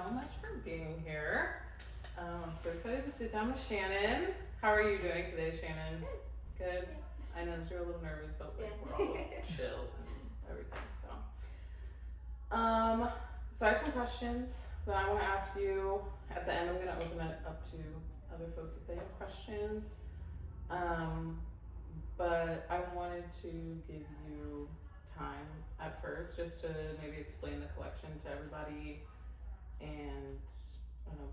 so much for being here. I'm so excited to sit down with Shannon. How are you doing today, Shannon? Good. Yeah. I know that you're a little nervous, but like, we're all chill and everything. So I have some questions that I want to ask you. At the end, I'm going to open it up to other folks if they have questions. But I wanted to give you time at first just to maybe explain the collection to everybody and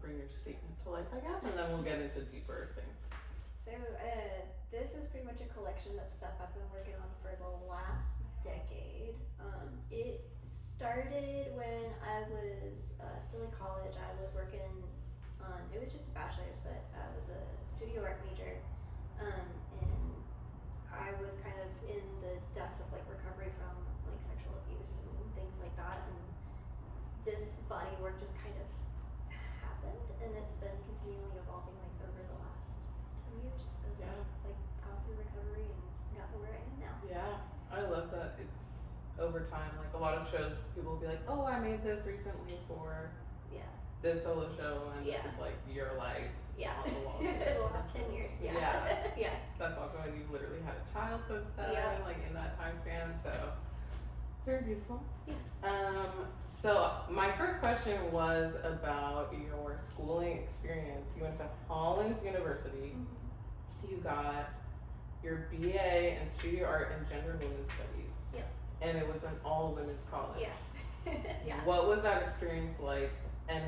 bring your statement to life, I guess, and then we'll get into deeper things. So this is pretty much a collection of stuff I've been working on for the last decade. It started when I was still in college. I was working on, it was just a bachelor's, but I was a studio art major, and I was kind of in the depths of like recovery from like sexual abuse and things like that, and this body work just kind of happened, and it's been continually evolving like over the last 10 years as I've like gone through recovery and gotten to where I am now. Yeah, I love that it's over time. Like a lot of shows, people will be like, oh, I made this recently for this solo show, and this is like your life on the wall. The last 10 years. Yeah. That's awesome, and you've literally had a child since then, like in that time span, so it's very beautiful. So my first question was about your schooling experience. You went to Hollins University. You got your BA in Studio Art and Gender and Women's Studies. Yeah. And it was an all women's college. Yeah. What was that experience like, and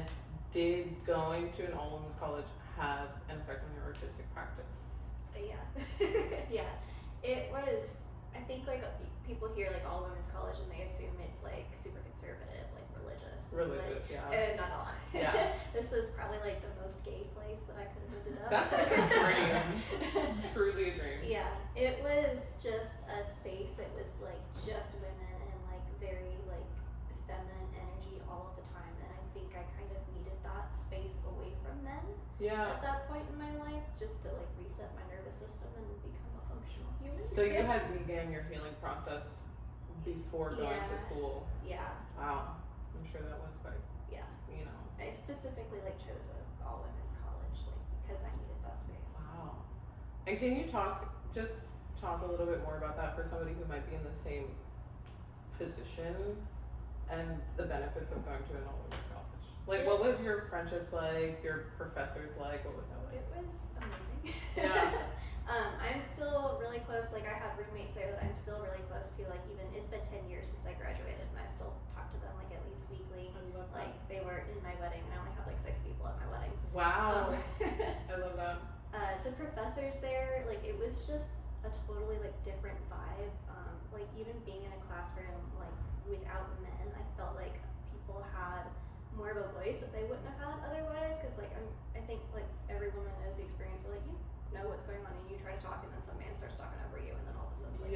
did going to an all women's college have an effect on your artistic practice? Yeah. It was, I think like people hear like all women's college and they assume it's like super conservative, like religious. Yeah. Not all. Yeah. This is probably like the most gay place that I could have ended up. That's like a dream. Truly a dream. Yeah. It was just a space that was like just women and like very like feminine energy all of the time, and I think I kind of needed that space away from men at that point in my life, just to like reset my nervous system and become a functional human. So you had began your healing process before going to school. Yeah. Wow. I'm sure that was quite, I specifically like chose an all women's college like because I needed that space. Wow. And can you talk a little bit more about that for somebody who might be in the same position and the benefits of going to an all women's college? Like, what was your friendships like, your professors like, what was that like? It was amazing. Yeah. I'm still really close, like I had roommates there that I'm still really close to, like even, it's been 10 years since I graduated and I still talk to them like at least weekly. I love that. Like they were in my wedding and I only had like 6 people at my wedding. Wow. I love that. The professors there, like it was just a totally like different vibe. Like even being in a classroom like without men, I felt like people had more of a voice that they wouldn't have had otherwise, because like I think like every woman knows the experience where like you know what's going on and you try to talk and then some man starts talking over you and then all of a sudden like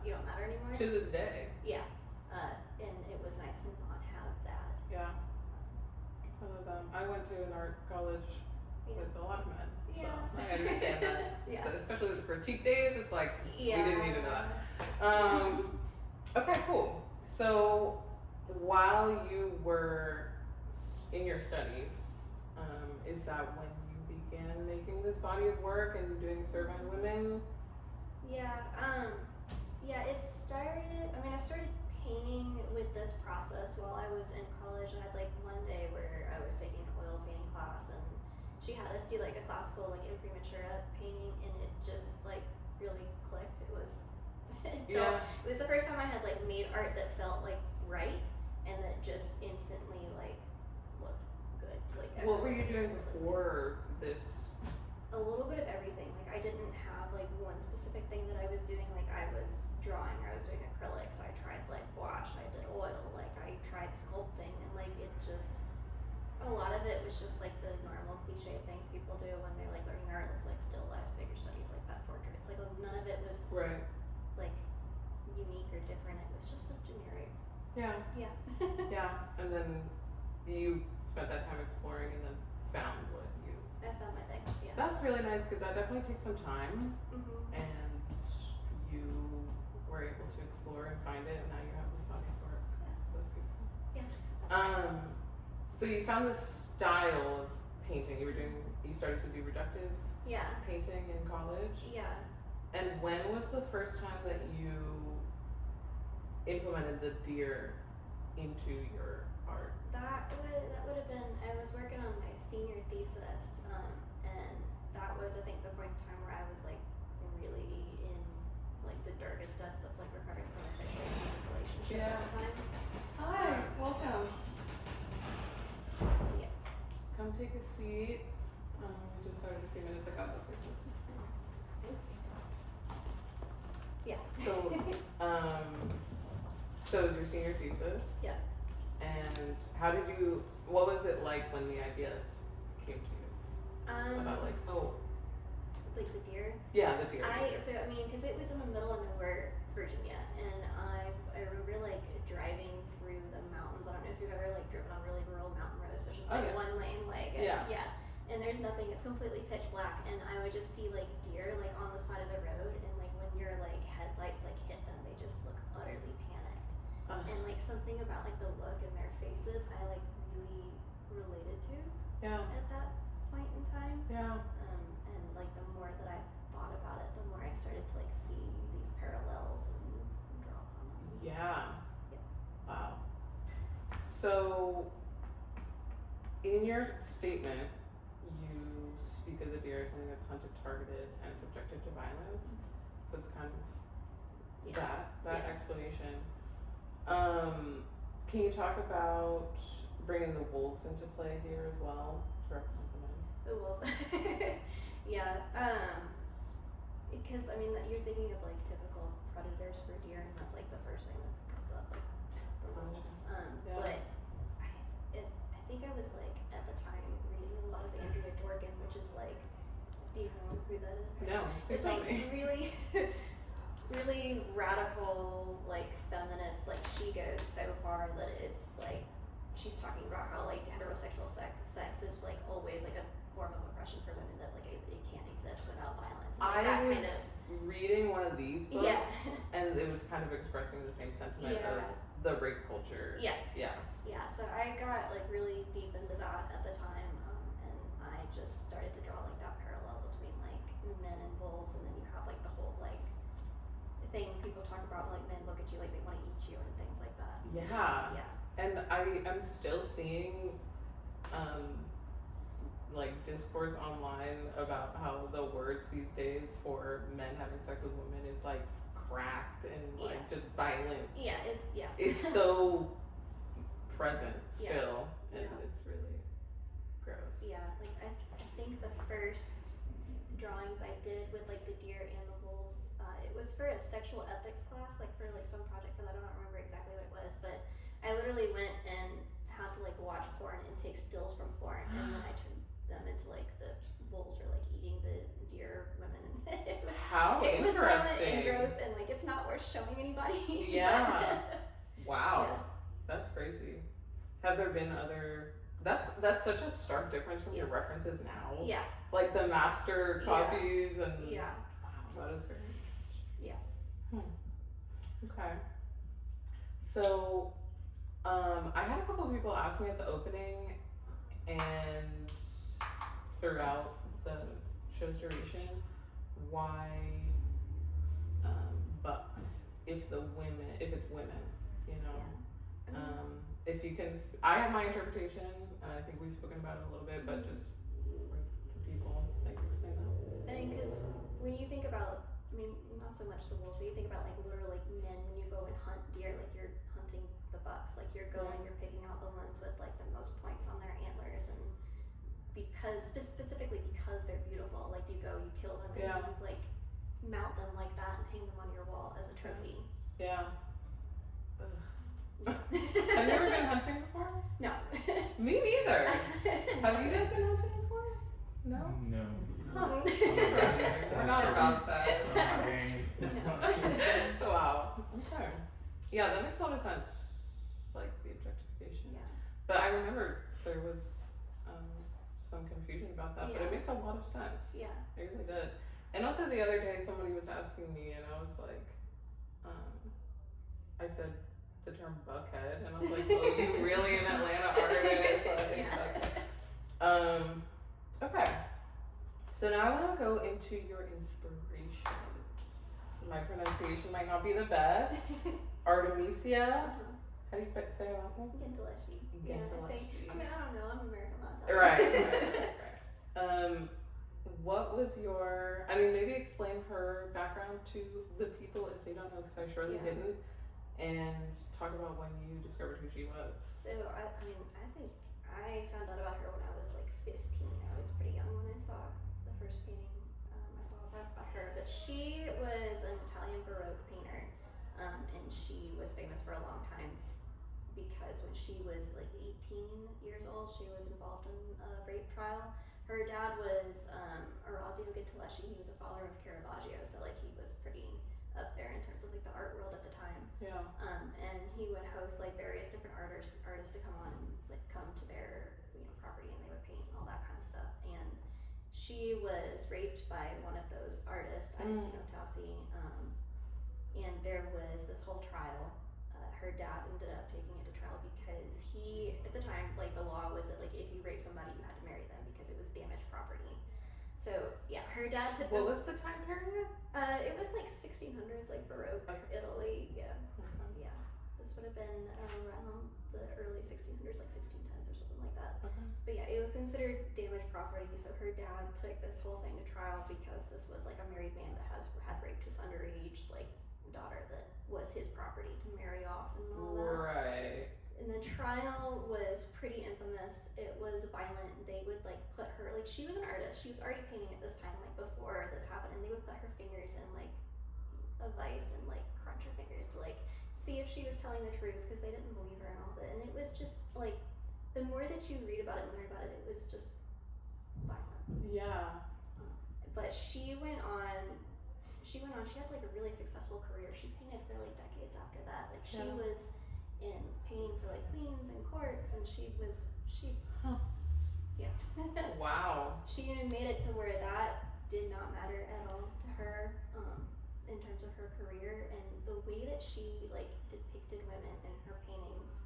you don't matter anymore. To this day. Yeah. And it was nice to not have that. Yeah. I love that. I went to an art college with a lot of men. So I understand that. But especially the critique days, it's like we didn't need to know that. Okay, cool. So while you were in your studies, is that when you began making this body of work and doing Cervine Women? It started, I started painting with this process while I was in college. I had like one day where I was taking an oil painting class and she had us do like a classical like imprimatura painting, and it just like really clicked. It was it was the first time I had like made art that felt like right and that just instantly like looked good. Like what were you doing before this? A little bit of everything. Like I didn't have like one specific thing that I was doing. Like I was drawing, I was doing acrylics, I tried like gouache, I did oil, like I tried sculpting, and like it just, a lot of it was just like the normal cliche things people do when they're like learning art. It's like still life, figure studies, like that portraits. Like none of it was like unique or different. It was just like generic. Yeah. And then you spent that time exploring and then found what you. I found my thing. Yeah. That's really nice because that definitely takes some time, and you were able to explore and find it, and now you have this body of work. So it's beautiful. So you found this style of painting. You started to do reductive painting in college? Yeah. And when was the first time that you implemented the deer into your art? That would have been, I was working on my senior thesis, and that was, I think, the point in time where I was like really in like the darkest depths of like recovering from a sexually abusive relationship at the time. Hi, welcome. So yeah. Come take a seat. We just started a few minutes ago, but this is Yeah. so. So it was your senior thesis. Yeah. And what was it like when the idea came to you? About like the deer? Yeah, the deer. Because it was in the middle of nowhere, Virginia, and I remember like driving through the mountains. I don't know if you've ever like driven on really rural mountain roads, which is like one lane, like and there's nothing. It's completely pitch black, and I would just see like deer like on the side of the road, and like when your like headlights like hit them, they just look utterly panicked. And like something about like the look in their faces, I like really related to at that point in time. Yeah. And like the more that I thought about it, the more I started to like see these parallels and draw on them. Yeah. Wow. So, in your statement, you speak of the deer as something that's hunted, targeted, and subjected to violence. So it's kind of that explanation. Can you talk about bringing the wolves into play here as well to represent the men? The wolves. Because I mean you're thinking of like typical predators for deer, and that's like the first thing that comes up, like the wolves. But I think I was like at the time reading a lot of Andrea Dworkin, which is like, do you know who that is? No. It's like really really radical, like feminist. Like she goes so far that it's like she's talking about how like heterosexual sex is like always like a form of oppression for women, that like it can't exist without violence. And, like, I was reading one of these books, and it was kind of expressing the same sentiment of the rape culture. Yeah. So I got like really deep into that at the time, and I just started to draw like that parallel between like men and wolves, and then you have like the whole like thing people talk about, like men look at you like they want to eat you and things like that. Yeah. And I am still seeing like discourse online about how the words these days for men having sex with women is like cracked and like just violent. It's so present still, and it's really gross. Like I think the first drawings I did with like the deer and the wolves, it was for a sexual ethics class, like for like some project, but I don't remember exactly what it was, but I literally went and had to like watch porn and take stills from porn, and then I turned them into like the wolves were like eating the deer women. It was violent and gross, and like it's not worth showing anybody. Yeah. Wow. That's crazy. Have there been other? That's such a stark difference from your references now. Yeah. Like the master copies and. Yeah. Wow, that is very. Yeah. Okay. So, I had a couple of people ask me at the opening and throughout the show's duration why bucks if it's women, you know. If you can, I have my interpretation, and I think we've spoken about it a little bit, but just for people, like explain that. I mean, because when you think about, I mean, not so much the wolves, but you think about like literally like men, when you go and hunt deer, like you're hunting the bucks, like you're going, you're picking out the ones with like the most points on their antlers, and specifically because they're beautiful, like you go, you kill them, and you like mount them like that and hang them on your wall as a trophy. Yeah. Have you ever been hunting before? No. Me neither. Have you guys been hunting before? No? No. Huh. We're not about that. No. Wow. Okay. Yeah, that makes a lot of sense. Like the objectification. Yeah. But I remember there was some confusion about that, but it makes a lot of sense. Yeah. It really does. And also the other day somebody was asking me, and I was like, I said the term buckhead, and I was like, oh, you really an Atlanta artist? Like, okay. Okay. So now I want to go into your inspirations. My pronunciation might not be the best. Artemisia. How do you say her last name? Ginteleschi. Ginteleschi. I mean, I don't know. I'm American, not Right. What was your? I mean, maybe explain her background to the people if they don't know, because I surely didn't. And talk about when you discovered who she was. So I think I found out about her when I was like 15. I was pretty young when I saw the first painting I saw about her. But she was an Italian Baroque painter, and she was famous for a long time because when she was like 18 years old, she was involved in a rape trial. Her dad was Orazio Ginteleschi. He was a follower of Caravaggio, so like he was pretty up there in terms of like the art world at the time. Yeah. And he would host like various different artists to come on and like come to their property, and they would paint and all that kind of stuff. And she was raped by one of those artists, Agostino Tassi. And there was this whole trial. Her dad ended up taking it to trial because he, at the time, like the law was that like if you rape somebody, you had to marry them because it was damaged property. So yeah, her dad took. What was the time period? It was like 1600s, like Baroque Italy. Yeah, yeah. This would have been around the early 1600s, like 1610s or something like that. Okay. But yeah, it was considered damaged property. So her dad took this whole thing to trial because this was like a married man that had raped his underage like daughter that was his property to marry off and all that. Right. And the trial was pretty infamous. It was violent. They would like put her, like she was an artist. She was already painting at this time, like before this happened. And they would put her fingers in like a vice and like crunch her fingers to like see if she was telling the truth because they didn't believe her and all that. And it was just like, the more that you read about it and learn about it, it was just violent. Yeah. But she went on, she had like a really successful career. She painted for like decades after that. Like she was in painting for like queens and courts, and Wow. She made it to where that did not matter at all to her, in terms of her career. And the way that she like depicted women in her paintings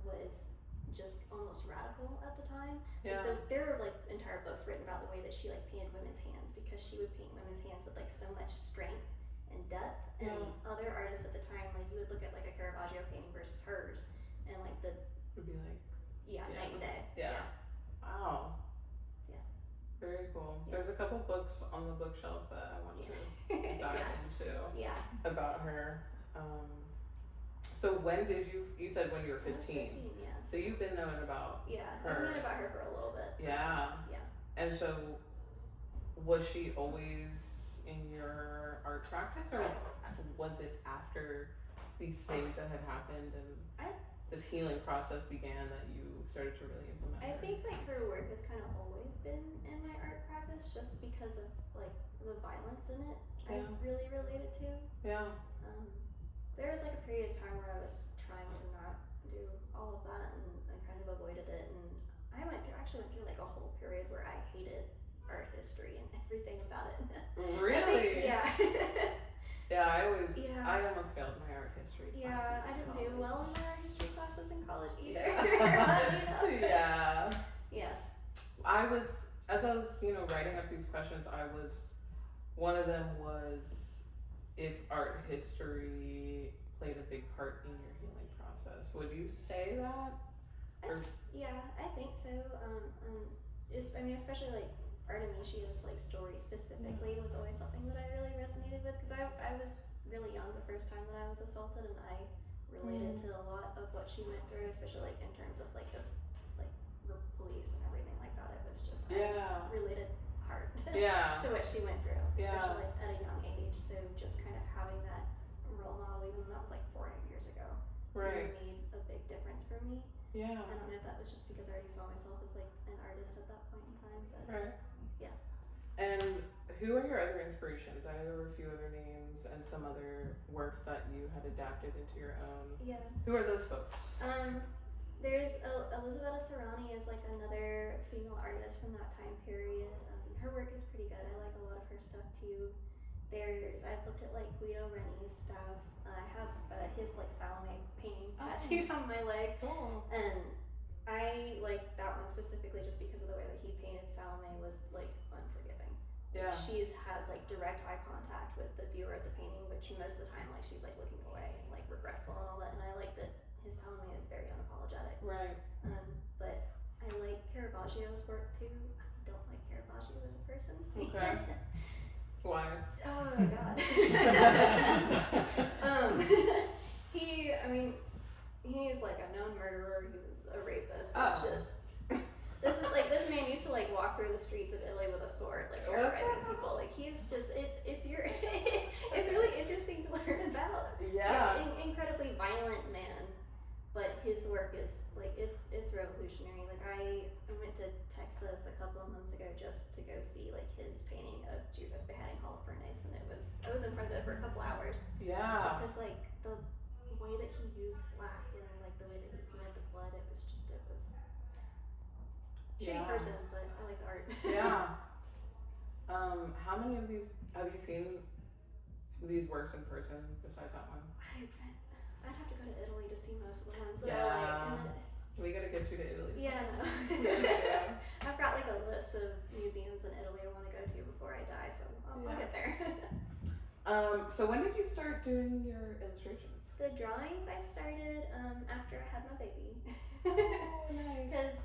was just almost radical at the time. Yeah. There were like entire books written about the way that she like painted women's hands, because she would paint women's hands with like so much strength and depth. And other artists at the time, like you would look at like a Caravaggio painting versus hers, and like the would be like night and day. Yeah. Wow. Yeah. Very cool. Yeah. There's a couple books on the bookshelf that I want to dive into about her. So when did you said when you were 15? I was 15, yeah. So you've been knowing about her. I've known about her for a little bit. Yeah. Yeah. And so was she always in your art practice, or was it after these things that had happened and this healing process began that you started to really implement? I think like her work has kind of always been in my art practice, just because of like the violence in it. I really related to. Yeah. There was like a period of time where I was trying to not do all of that, and I kind of avoided it. And I actually went through like a whole period where I hated art history and everything about it. Really? Yeah. I almost failed my art history classes. Yeah, I didn't do well in my art history classes in college either. Yeah. As I was, writing up these questions, one of them was if art history played a big part in your healing process. Would you say that? I think so. Especially like Artemisia's like story specifically was always something that I really resonated with, because I was really young the first time that I was assaulted, and I related to a lot of what she went through, especially like in terms of like the police and everything like that. It was just I related hard to what she went through, especially like, at a young age. So just kind of having that role model, even though that was like 4 years ago, really made a big difference for me. Yeah. I don't know if that was just because I already saw myself as like an artist at that point in time, but yeah. And who are your other inspirations? I know there were a few other names and some other works that you had adapted into your own. Yeah. Who are those folks? There's Elisabetta Serrani is like another female artist from that time period. Her work is pretty good. I like a lot of her stuff too. I've looked at like Guido Reni's stuff. I have his like Salome painting tattooed on my leg, and I like that one specifically just because of the way that he painted Salome was like unforgiving. Yeah. She has like direct eye contact with the viewer of the painting, which most of the time like she's like looking away and like regretful and all that. And I like that his Salome is very unapologetic. Right. But I like Caravaggio's work too. I don't like Caravaggio as a person. Okay. Why? Oh my god. He's like a known murderer. He was a rapist. It's just this man used to like walk through the streets of Italy with a sword, like terrorizing people. Like he's just it's really interesting to learn about. Yeah. Incredibly violent man, but his work is like it's revolutionary. Like I went to Texas a couple of months ago just to go see like his painting of Judith beheading Holofernes, and I was in front of it for a couple hours. Yeah. Just because like the way that he used black and like the way that he painted the blood, it was shitty person, but I like the art. Yeah. How many of these have you seen these works in person besides that one? I'd have to go to Italy to see most of the ones that I like, and we gotta get you to Italy. Yeah, no. I've got like a list of museums in Italy I want to go to before I die, so I'll get there. So when did you start doing your illustrations? The drawings I started after I had my baby. Oh, nice. Because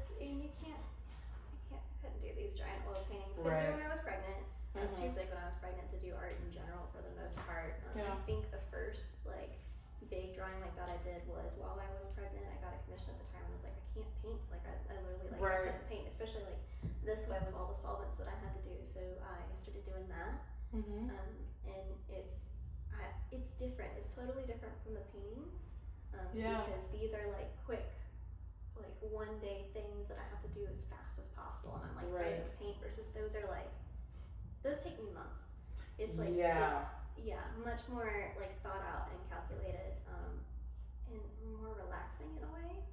couldn't do these giant oil paintings. Right. When I was pregnant, I was too sick when I was pregnant to do art in general for the most part. I think the first like big drawing like that I did was while I was pregnant. I got a commission at the time and I was like, I can't paint. Like I literally like I couldn't paint, especially like this way with all the solvents that I had to do. So I started doing that. And it's different. It's totally different from the paintings. Because these are like quick, like one day things that I have to do as fast as possible, and I'm like ready to paint. Versus those are like, those take me months. It's like much more like thought out and calculated, and more relaxing in a way.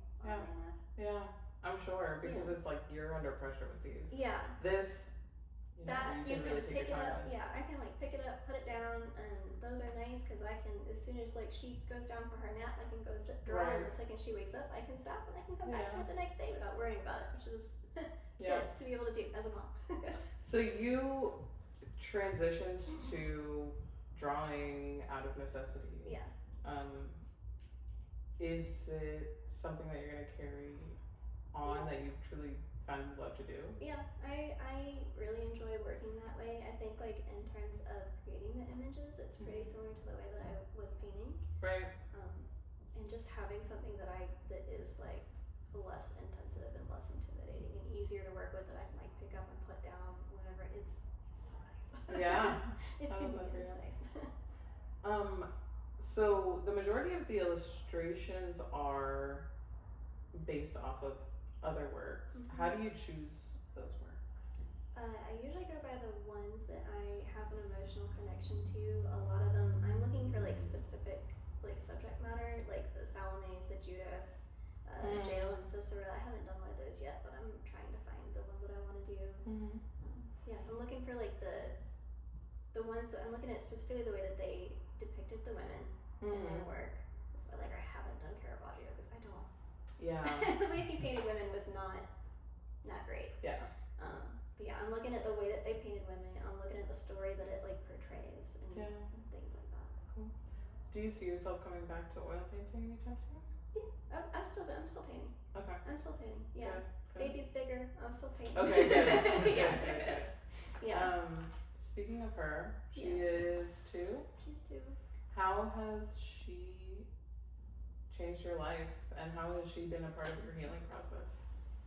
Yeah, I'm sure because it's like you're under pressure with these. Yeah. This. You can really pick it up. Yeah, I can like pick it up, put it down, and those are nice because I can, as soon as like she goes down for her nap, I can go sit draw, and the second she wakes up, I can stop and I can come back to it the next day without worrying about it, which is good to be able to do as a mom. So you transitioned to drawing out of necessity. Yeah. Is it something that you're gonna carry on that you've truly found love to do? Yeah, I really enjoy working that way. I think like in terms of creating the images, it's pretty similar to the way that I was painting. Right. And just having something that is like less intensive and less intimidating and easier to work with that I can like pick up and put down whenever. It's so nice. Yeah. It's convenient. It's nice. So the majority of the illustrations are based off of other works. How do you choose those works? I usually go by the ones that I have an emotional connection to. A lot of them, I'm looking for like specific like subject matter, like the Salomes, the Judiths, Jael and Sisera. I haven't done one of those yet, but I'm trying to find the one that I want to do. I'm looking for like the ones that I'm looking at specifically the way that they depicted the women in their work. So like I haven't done Caravaggio because I don't. Yeah. The way he painted women was not great. Yeah. But yeah, I'm looking at the way that they painted women. I'm looking at the story that it like portrays and things like that. Cool. Do you see yourself coming back to oil painting anytime soon? Yeah, I'm still painting. Okay. I'm still painting. Yeah. Good. Baby's bigger. I'm still painting. Okay. Good. Good. Yeah. Speaking of her, she is 2. She's 2. How has she changed your life, and how has she been a part of your healing process?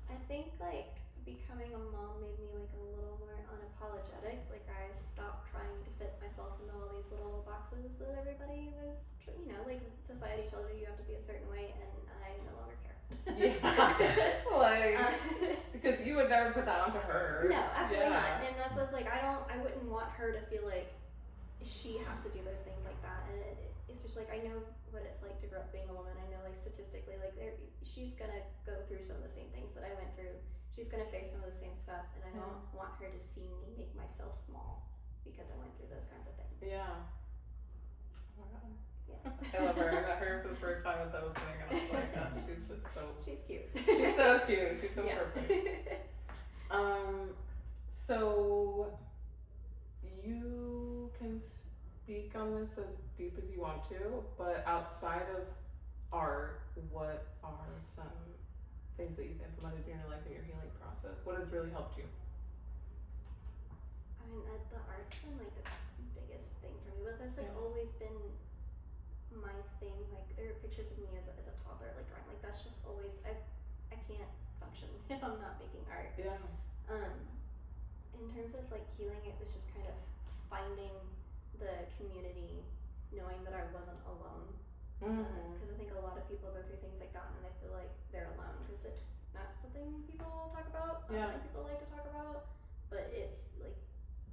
I think like becoming a mom made me like a little more unapologetic. Like I stopped trying to fit myself into all these little boxes that everybody was, like society told you have to be a certain way, and I no longer care. Because you would never put that onto her. No, absolutely not. And that's just like I wouldn't want her to feel like she has to do those things like that. And it's just like I know what it's like to grow up being a woman. I know like statistically like she's gonna go through some of the same things that I went through. She's gonna face some of the same stuff, and I don't want her to see me make myself small because I went through those kinds of things. Yeah. Oh my god. Yeah. I love her. I met her for the first time at the opening, and I was like, gosh, she's just so. She's cute. She's so cute. She's so yeah. perfect. So you can speak on this as deep as you want to, but outside of art, what are some things that you've implemented in your life in your healing process? What has really helped you? I mean, the art's been like the biggest thing for me, but that's like Yeah. always been my thing. Like there are pictures of me as a toddler, like drawing. Like that's just always I can't function if I'm not making art. Yeah. In terms of like healing, it was just kind of finding the community, knowing that I wasn't alone. Because I think a lot of people go through things like that and they feel like they're alone because it's not something people talk about, not something people like to talk about, but it's like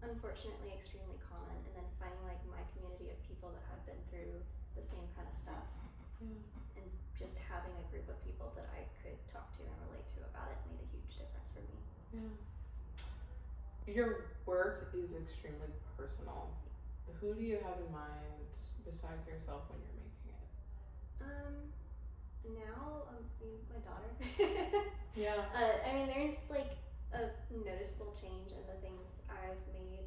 unfortunately extremely common. And then finding like my community of people that have been through the same kind of stuff, and just having a group of people that I could talk to and relate to about it made a huge difference for me. Yeah. Your work is extremely personal. Who do you have in mind besides yourself when you're making it? Now, my daughter. Yeah. I mean, there's like a noticeable change in the things I've made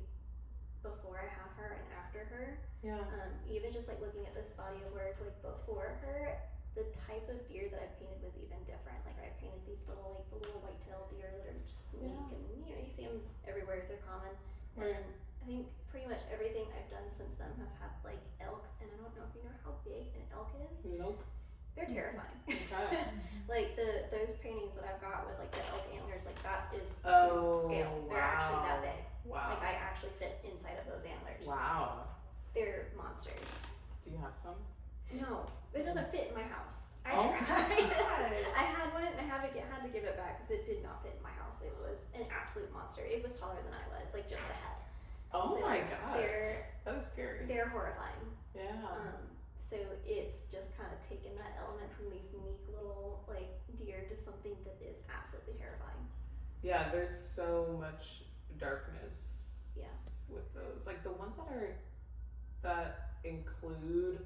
before I had her and after her. Yeah. Even just like looking at this body of work, like before her, the type of deer that I painted was even different. Like I painted these little white-tailed deer that are just unique, and you see them everywhere. They're common. Right. And I think pretty much everything I've done since then has had like elk, and I don't know if you know how big an elk is. Nope. They're terrifying. Okay. Like those paintings that I've got with like the elk antlers, like that is Oh, to scale. They're actually that big. Wow. Like I actually fit inside of those antlers. Wow. They're monsters. Do you have some? No, it doesn't fit in my house. I Oh. tried. I had one and I had to give it back because it did not fit in my house. It was an absolute monster. It was taller than I was, like just the head. Oh so my god. That is scary. They're horrifying. Yeah. So it's just kind of taken that element from these meek little like deer to something that is absolutely terrifying. Yeah, there's so much darkness. Yeah. With those, like the ones that include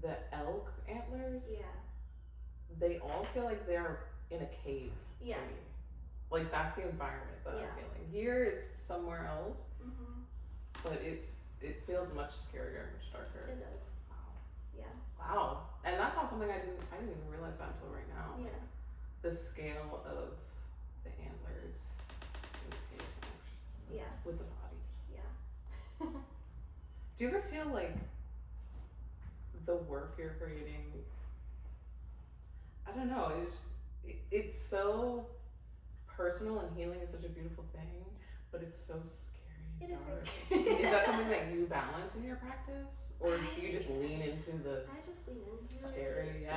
the elk antlers. Yeah. They all feel like they're in a cave. Yeah. To me. Like that's the environment that Yeah. I'm feeling. Here it's somewhere else, but it feels much scarier, much darker. It does. Wow. Yeah. Wow. And that's not something I didn't even realize that until right now. Yeah. The scale of the antlers in the cave. Yeah. With the body. Yeah. Do you ever feel like the work you're creating, I don't know, it's so personal, and healing is such a beautiful thing, but it's so scary and It is very dark. scary. Is that something that you balance in your practice, or do you just lean into the I just lean into scary? it.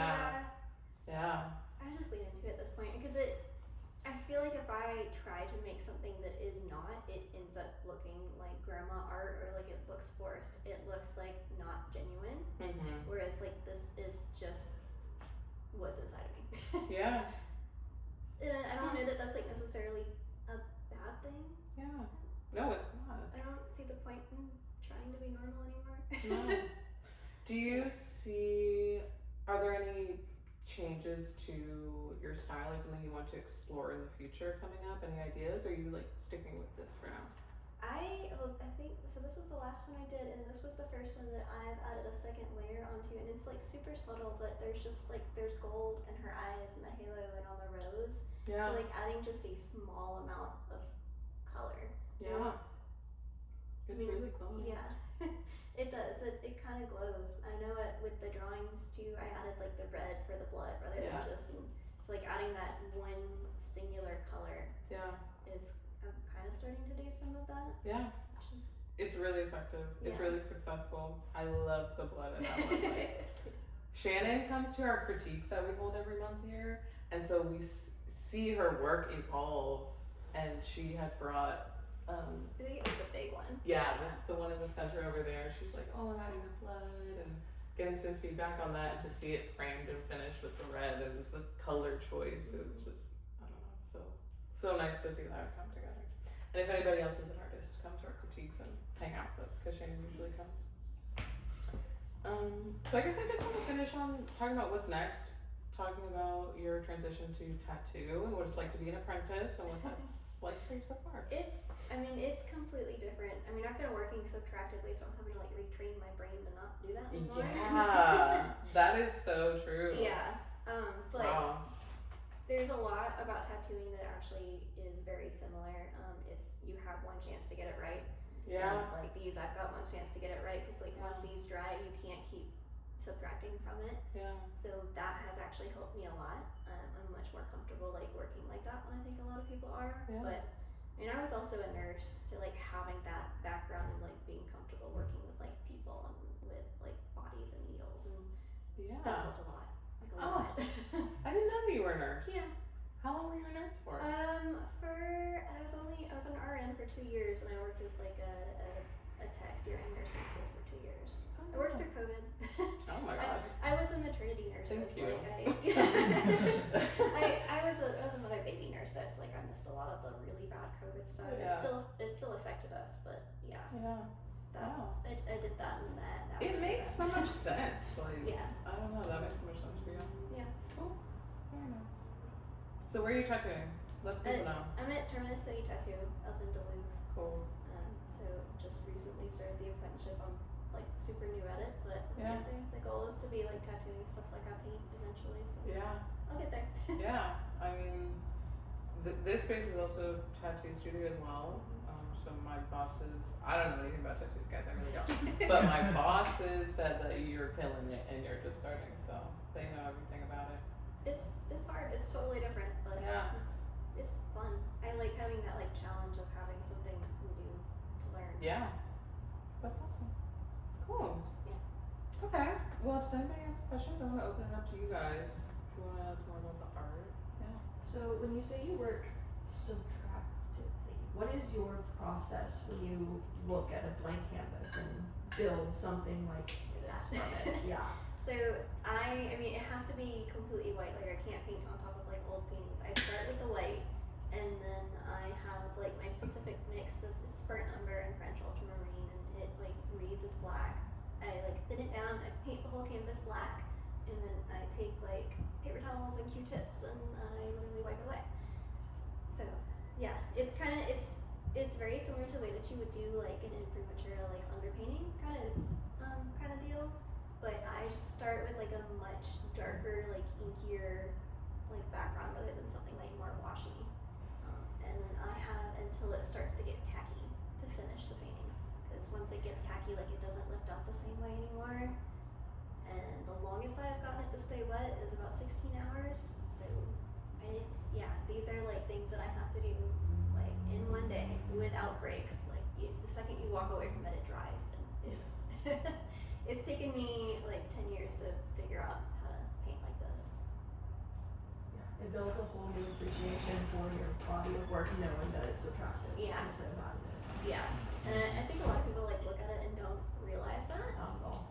Yeah. I just lean into it at this point because I feel like if I try to make something that is not, it ends up looking like grandma art, or like it looks forced. It looks like not genuine. Mm-hmm. Whereas like this is just what's inside of me. Yeah. And I don't know that that's like necessarily a bad thing. Yeah. No, it's not. I don't see the point in trying to be normal anymore. No. Do you see, are there any changes to your style or something you want to explore in the future coming up? Any ideas, or are you like sticking with this for now? I think so. This was the last one I did, and this was the first one that I've added a second layer onto, and it's like super subtle, but there's just like there's gold in her eyes and the halo and on the rose. Yeah. So like adding just a small amount of color. Yeah. It's really glowing. Yeah. It does. It kind of glows. I know it with the drawings too. I added like the red for the blood rather than just, and so like adding that one singular color. Yeah. Is I'm kind of starting to do some of that. Yeah. Which is It's really effective. It's Yeah. really successful. I love the blood in that one. Shannon comes to our critiques that we hold every month here, and so we see her work evolve, and she had brought I think it was the big one. the one in the center over there. She's like, oh, I'm adding the blood, and getting some feedback on that, and to see it framed and finished with the red and the color choice, it was just, I don't know, so nice to see that come together. And if anybody else is an artist, come to our critiques and hang out with us, because Shannon usually comes. So I guess I just want to finish on talking about what's next, talking about your transition to tattoo and what it's like to be an apprentice and what that's like for you so far. It's completely different. I mean, I've been working subtractively, so I'm having to like retrain my brain to not do that anymore. Yeah, that is so true. Yeah. But wow. There's a lot about tattooing that actually is very similar. It's you have one chance to get it right. Yeah. And like these, I've got one chance to get it right because like once these dry, you can't keep subtracting from it. Yeah. So that has actually helped me a lot. I'm much more comfortable like working like that than I think a lot of people are. Yeah. But I mean, I was also a nurse, so like having that background and like being comfortable working with like people and with like bodies and needles and that's helped a lot. Like a lot. I didn't know that you were a nurse. Yeah. How long were you a nurse for? I was an RN for 2 years and I worked as like a tech during nursing school for 2 years. I worked through COVID. Oh my god. I was a maternity nurse. Thank so you. Like I was a mother baby nurse. So like I missed a lot of the really bad COVID stuff. Yeah. It still affected us, but yeah. Yeah. Wow. I did that and that. It makes so much sense. Like yeah. I don't know, that makes so much sense for you. Yeah. Cool. Very nice. So where are you tattooing? Let people know. I'm at Terminus City Tattoo up in Duluth. Cool. So just recently started the apprenticeship. I'm like super new at it, but Yeah. the goal is to be like tattooing stuff like I paint eventually. So Yeah. I'll get there. Yeah. I mean, this space is also a tattoo studio as well. So my bosses, I don't know anything about tattoos, guys. I really don't. But my bosses said that you're killing it and you're just starting, so they know everything about it. It's hard. It's totally different, but Yeah. it's fun. I like having that like challenge of having something new to learn. Yeah. That's awesome. Cool. Yeah. Okay. Well, does anybody have questions? I'm gonna open it up to you guys if you wanna ask more about the art. Yeah. So when you say you work subtractively, what is your process when you look at a blank canvas and build something like this from it? Yeah. So I mean, it has to be completely white. Like I can't paint on top of like old paintings. I start with the white, and then I have like my specific mix of it's burnt umber and French ultramarine, and it like reads as black. I like thin it down. I paint the whole canvas black, and then I take like paper towels and Q-tips, and I literally wipe it away. So yeah, it's very similar to the way that you would do like an improved material like underpainting kind of deal. But I start with like a much darker, like inkier, like background rather than something like more washy. And then I have until it starts to get tacky to finish the painting. Because once it gets tacky, like it doesn't lift up the same way anymore. And the longest I've gotten it to stay wet is about 16 hours. So these are like things that I have to do like in one day without breaks. Like the second you walk away from it, it dries. And it's it's taken me like 10 years to figure out how to paint like this. Yeah. It builds a whole new appreciation for your body of work knowing that it's subtractive instead of additive. Yeah. And I think a lot of people like look at it and don't realize that. Not at all.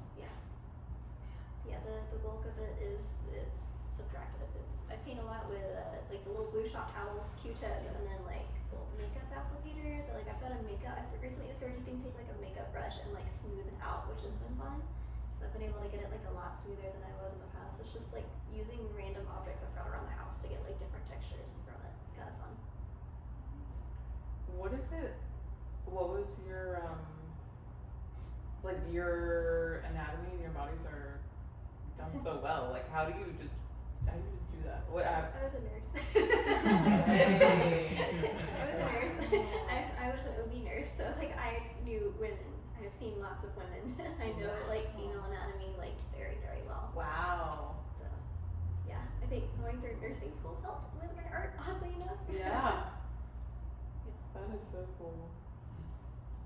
Yeah, the bulk of it is it's subtractive. I paint a lot with like the little blue shot towels, Q-tips, and then like little makeup applicators. Like I've got a makeup. I've recently discovered you can take like a makeup brush and like smooth it out, which has been fun. So I've been able to get it like a lot smoother than I was in the past. It's just like using random objects I've got around the house to get like different textures from it. It's kind of fun. What is it? What was your like your anatomy and your bodies are done so well? Like how do you just do that? What I was a nurse. Hey. I was a nurse. I was an OB nurse, so like I knew women. I've seen lots of women. I know like female anatomy like very, very well. Wow. So yeah, I think going through nursing school helped with my art, oddly enough. Yeah. That is so cool.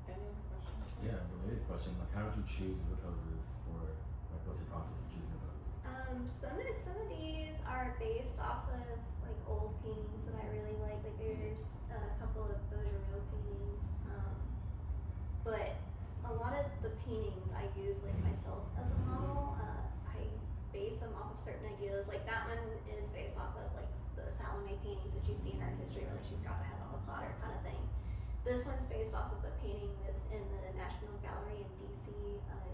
Any other questions? Yeah, related question, like how did you choose the poses for, like what's your process for choosing the pose? Some of these are based off of like old paintings that I really like. Like there's a couple of Beaujolais paintings, but a lot of the paintings I use like myself as a model. I base them off of certain ideas. Like that one is based off of like the Salome paintings that you see in art history, where like she's got the head on the platter kind of thing. This one's based off of a painting that's in the National Gallery in DC.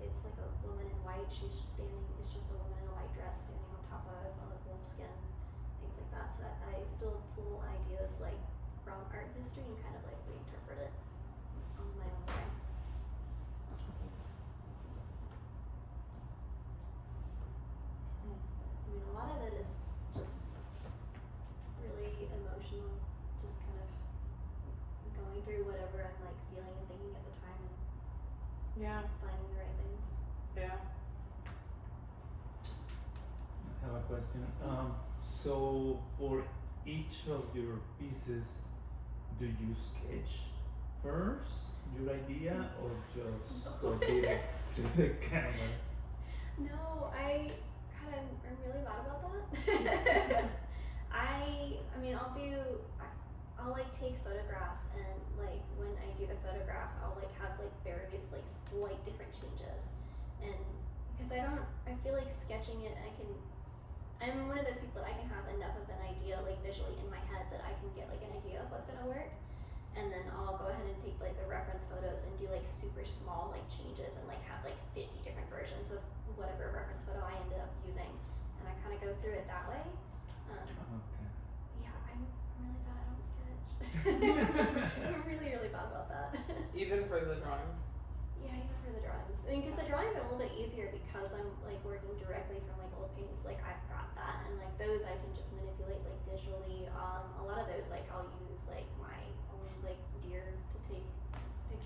It's like a woman in white. She's just standing. It's just a woman in a white dress standing on top of a wolf skin, things like that. So I still pull ideas like from art history and kind of like reinterpret it on my own way. I mean, a lot of it is just really emotional, just kind of going through whatever I'm like feeling and thinking at the time and Yeah. finding the right things. Yeah. I have a question. So for each of your pieces, do you sketch first your idea or just go direct to the canvas? No, I'm really bad about that. I mean, I'll like take photographs and like when I do the photographs, I'll like have like various like slight different changes, and because I feel like sketching it, I'm one of those people that I can have enough of an idea like visually in my head that I can get like an idea of what's gonna work, and then I'll go ahead and take like the reference photos and do like super small like changes and like have like 50 different versions of whatever reference photo I ended up using, and I kind of go through it that way. Okay. Yeah, I'm really bad. I don't sketch. I'm really, really bad about that. Even for the drawings. Yeah, even for the drawings. I mean, because the drawings are a little bit easier because I'm like working directly from like old paintings. Like I've got that, and like those I can just manipulate like digitally. A lot of those like I'll use like my own like deer to take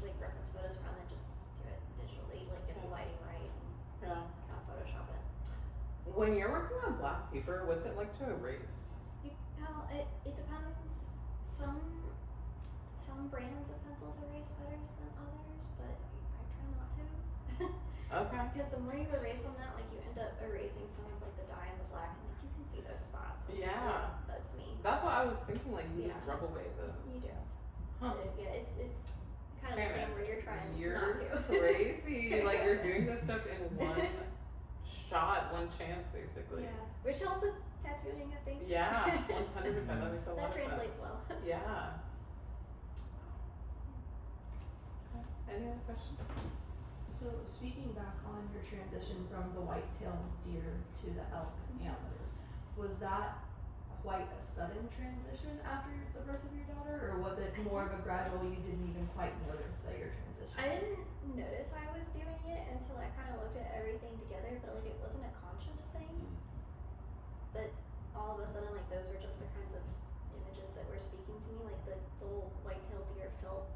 like reference photos from and just do it digitally, like get the lighting right and Yeah. kind of Photoshop it. When you're working on black paper, what's it like to erase? It depends. Some brands of pencils erase better than others, but I try not to. Okay. Because the more you erase on that, like you end up erasing some of like the dye and the black, and like you can see those spots. And, Yeah. That's me. That's what I was thinking, like you Yeah. just rub away the. You do. Huh. Yeah, it's kind of the same where you're trying You're not to. crazy. Like you're doing this stuff in one shot, one chance, basically. Yeah. Which helps with tattooing, I think. Yeah, 100%. That makes a lot That of translates sense. well. Yeah. Any other questions? So speaking back on your transition from the white-tailed deer to the elk antlers, was that quite a sudden transition after the birth of your daughter, or was it more of a gradual, you didn't even quite notice that you're transitioning? I didn't notice I was doing it until I kind of looked at everything together, but like it wasn't a conscious thing. But all of a sudden, like those are just the kinds of images that were speaking to me. Like the whole white-tailed deer felt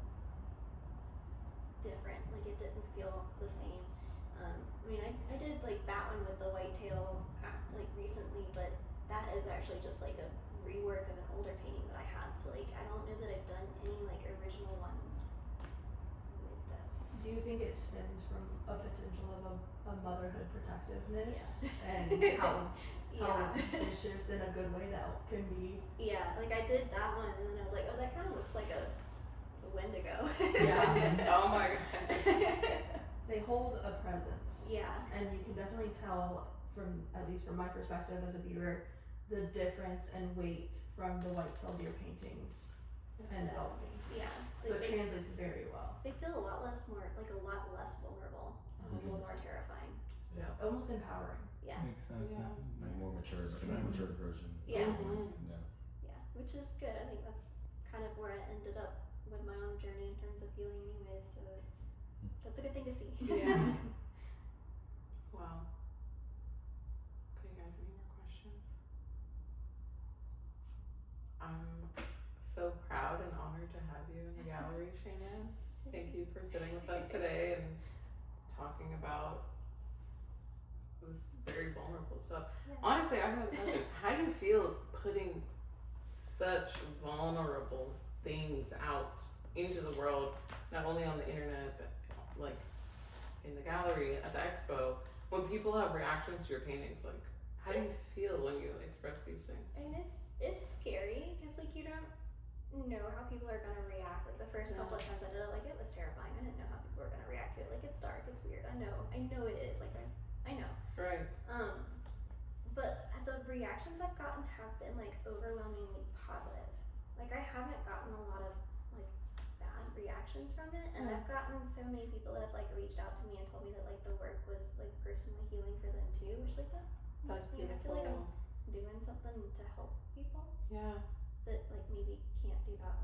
different. Like it didn't feel the same. I mean, I did like that one with the whitetail like recently, but that is actually just like a rework of an older painting that I had. So like I don't know that I've done any like original ones with those. Do you think it stems from a potential of a motherhood protectiveness and how vicious in a good way that elk can be? Yeah, like I did that one and then I was like, oh, that kind of looks like a Wendigo. Yeah. Oh my god. They hold a presence. Yeah. And you can definitely tell from, at least from my perspective as a viewer, the difference in weight from the white-tailed deer paintings and the elk paintings. Yeah. So Like it translates very well. they feel a lot less vulnerable, a little more terrifying. Yeah. Almost empowering. Yeah. Exactly. Yeah. Like more mature, like a more mature version. Yeah. Yeah. Yeah, which is good. I think that's kind of where I ended up with my own journey in terms of healing anyways, so that's a good thing to see. Yeah. Wow. Okay, guys, any more questions? I'm so proud and honored to have you in the gallery, Shannon. Thank you for sitting with us today and talking about this very vulnerable stuff. Yeah. Honestly, I have another question. How do you feel putting such vulnerable things out into the world, not only on the internet, but like in the gallery, at the expo, when people have reactions to your paintings? Like, how do you feel when you express these things? I mean, it's scary because like you don't know how people are gonna react. Like the first couple of times I did it, like it was terrifying. I didn't know how people were gonna react to it. Like it's dark, it's weird. I know it is. Like I know. Right. But the reactions I've gotten have been like overwhelmingly positive. Like I haven't gotten a lot of like bad reactions reactions from it, and Yeah. I've gotten so many people that have like reached out to me and told me that like the work was like personally healing for them too, which like that That's makes me, I feel like I'm beautiful. doing something to help people Yeah. that like maybe can't do that,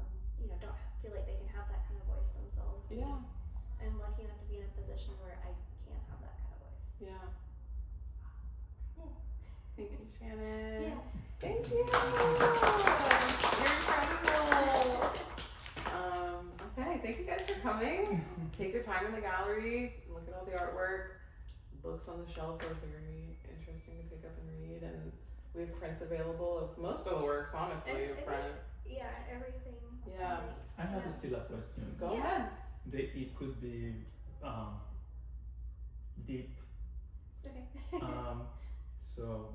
don't feel like they can have that kind of voice themselves. Yeah. I'm lucky enough to be in a position where I can have that kind of voice. Yeah. Yeah. Thank you, Shannon. Yeah. Thank you. You're incredible. Okay, thank you guys for coming. Take your time in the gallery, look at all the artwork. Books on the shelf are very interesting to pick up and read, and we have prints available of most of the works, honestly, I in think- front. Yeah, everything. Yeah. I have still a question. Go Yeah. ahead. It could be deep. Okay. So,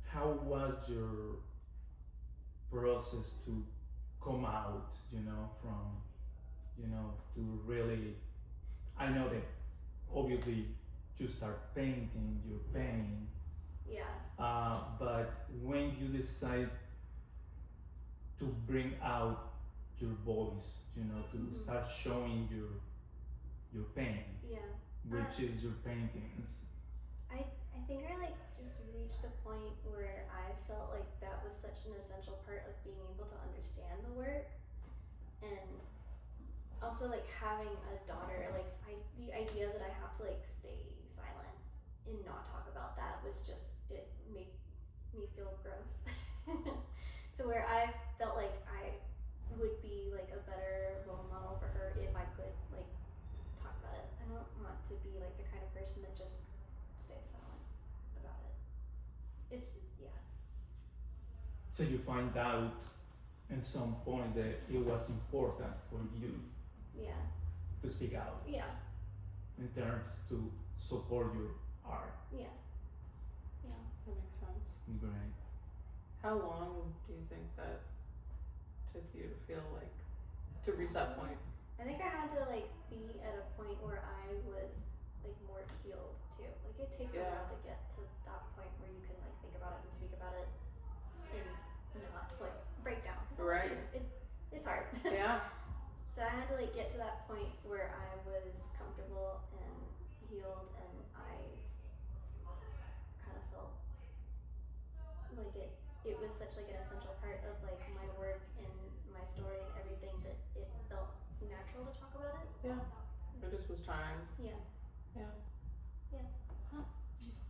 how was your process to come out? From, to really. I know that obviously you start painting your pain, Yeah. but when you decide to bring out your voice, to Mhm. start showing your pain, Yeah. which is your paintings. I think I like just reached a point where I felt like that was such an essential part of being able to understand the work, and also like having a daughter, like the idea that I have to like stay silent and not talk about that was just, it made me feel gross. To where I felt like I would be like a better role model for her if I could like talk about it. I don't want to be like the kind of person that just stays silent about it. It's, yeah. So you find out at some point that it was important for you Yeah. to speak out Yeah. in terms to support your art. Yeah. Yeah. That makes sense. Great. How long do you think that took you to feel like, to reach that point? I think I had to like be at a point where I was like more healed too. Like it takes a while to get to that point where you can like think about it and speak about it and not like break down. 'Cause Right. It's hard. Yeah. So I had to like get to that point where I was comfortable and healed, and I kind of felt like it was such like an essential part of like my work and my story and everything that it felt natural to talk about it. Yeah. It just was time. Yeah. Yeah.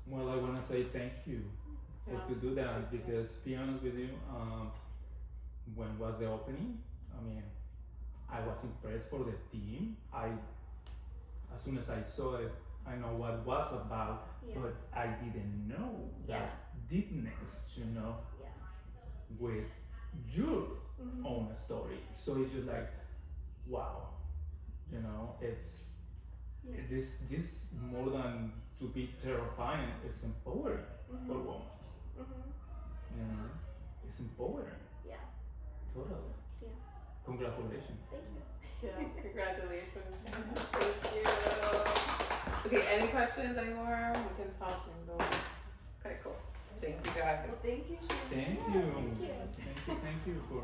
Well, I want to say thank you Yeah. to do that, Thank you. because to be honest with you, when was the opening? I mean, I was impressed for the theme. As soon as I saw it, I know what it was about, Yeah. but I didn't know that deepness, Yeah. with your Mm-hmm. own story. So it's just like, wow, it's Yeah. this more than to be terrifying, it's empowering for Mm-hmm. women. Mm-hmm. It's empowering, Yeah. totally. Yeah. Congratulations. Thank you. Yeah. Congratulations. Thank you. Okay, any questions anymore? We can talk and go. Okay, cool. Thank you guys. Well, thank you, Shannon. Thank Yeah, you. thank you. Thank you for